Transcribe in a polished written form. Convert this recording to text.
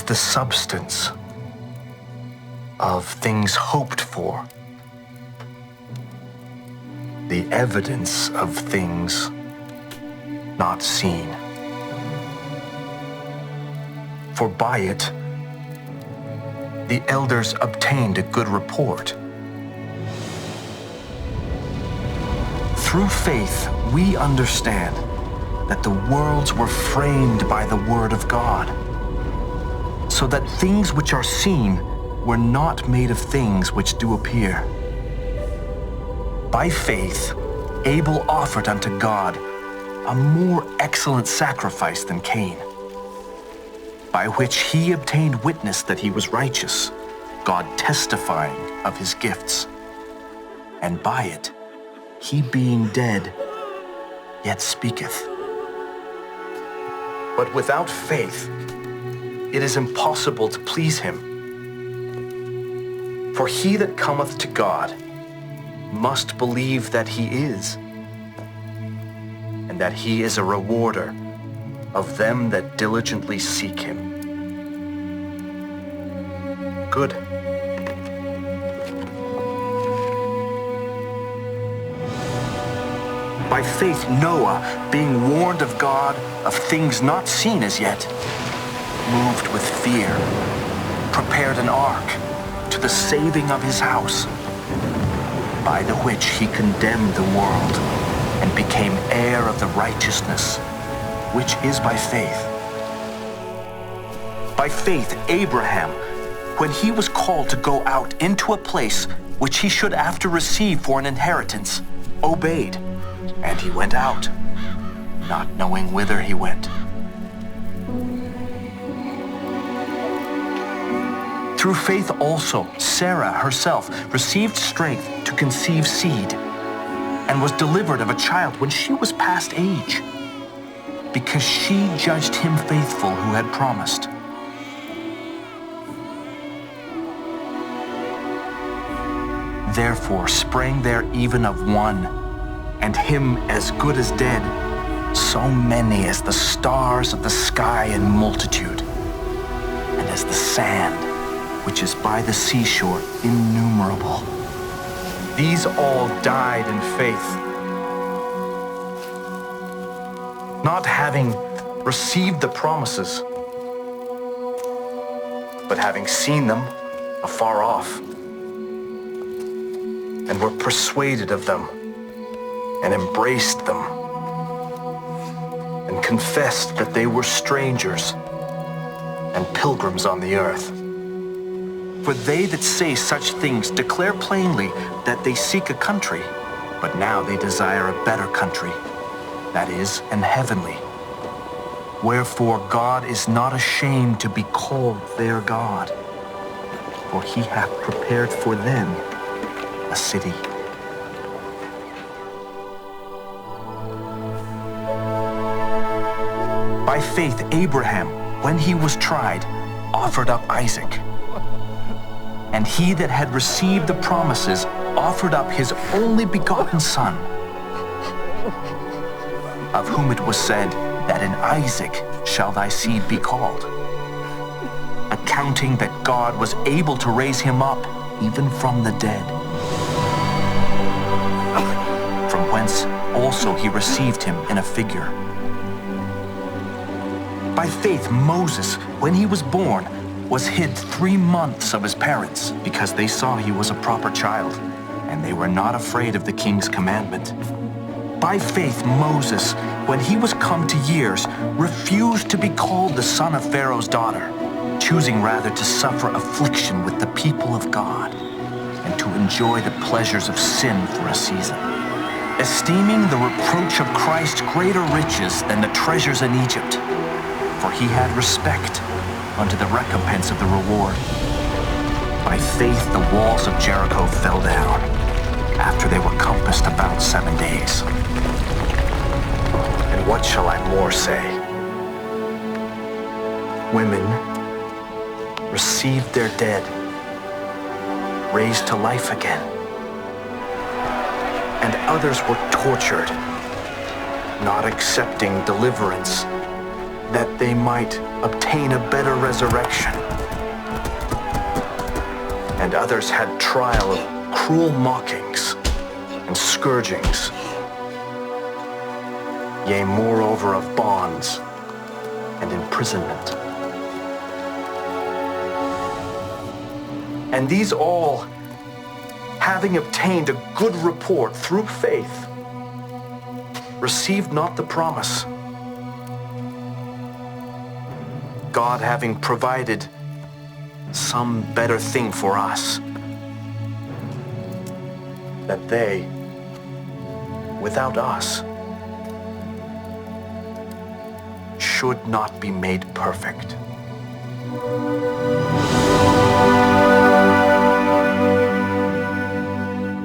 is the substance of things hoped for, the evidence of things not seen. For by it the elders obtained a good report. Through faith we understand that the worlds were framed by the word of God, so that things which are seen were not made of things which do appear. By faith Abel offered unto God a more excellent sacrifice than Cain, by which he obtained witness that he was righteous, God testifying of his gifts. And by it, he being dead, yet speaketh. But without faith, it is impossible to please him. For he that cometh to God must believe that he is, and that he is a rewarder of them that diligently seek him. Good. By faith Noah, being warned of God of things not seen as yet, moved with fear, prepared an ark to the saving of his house, by the which he condemned the world, and became heir of the righteousness which is by faith. By faith Abraham, when he was called to go out into a place which he should after receive for an inheritance, obeyed, and he went out, not knowing whither he went. Through faith also Sarah herself received strength to conceive seed, and was delivered of a child when she was past age, because she judged him faithful who had promised. Therefore sprang there even of one, and him as good as dead, so many as the stars of the sky in multitude, and as the sand which is by the seashore innumerable. These all died in faith, not having received the promises, but having seen them afar off, and were persuaded of them, and embraced them, and confessed that they were strangers and pilgrims on the earth. For they that say such things declare plainly that they seek a country, but now they desire a better country, that is, an heavenly. Wherefore God is not ashamed to be called their God, for he hath prepared for them a city. By faith Abraham, when he was tried, offered up Isaac. And he that had received the promises offered up his only begotten son, of whom it was said that in Isaac shall thy seed be called, accounting that God was able to raise him up even from the dead, from whence also he received him in a figure. By faith Moses, when he was born, was hid 3 months of his parents, because they saw he was a proper child, and they were not afraid of the king's commandment. By faith Moses, when he was come to years, refused to be called the son of Pharaoh's daughter, choosing rather to suffer affliction with the people of God, and to enjoy the pleasures of sin for a season, esteeming the reproach of Christ greater riches than the treasures in Egypt, for he had respect unto the recompense of the reward. By faith the walls of Jericho fell down, after they were compassed about 7 days. And what shall I more say? Women received their dead, raised to life again, and others were tortured, not accepting deliverance, that they might obtain a better resurrection. And others had trial of cruel mockings and scourgings, yea, moreover of bonds and imprisonment. And these all, having obtained a good report through faith, received not the promise, God having provided some better thing for us, that they, without us, should not be made perfect.